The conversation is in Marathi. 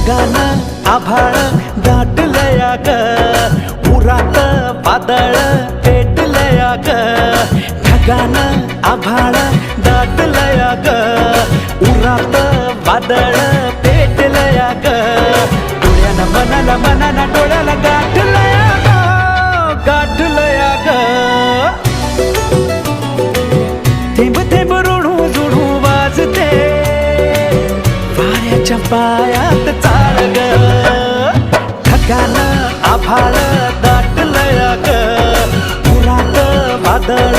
ढगान आभाळ दाटलया ग, उरात वादळ पेटलया ग. ढगान आभाळ दाटलया ग, उरात वादळ पेटलया ग. डोळ्यानं मनाला मनाला डोळ्याला गाठलया ग, गाठलया ग. थेंब थेंब ऋणू जुणू वाजते वाऱ्याच्या पायात चाळ ग. ढगान आभाळ दाटलया ग, उरात वादळ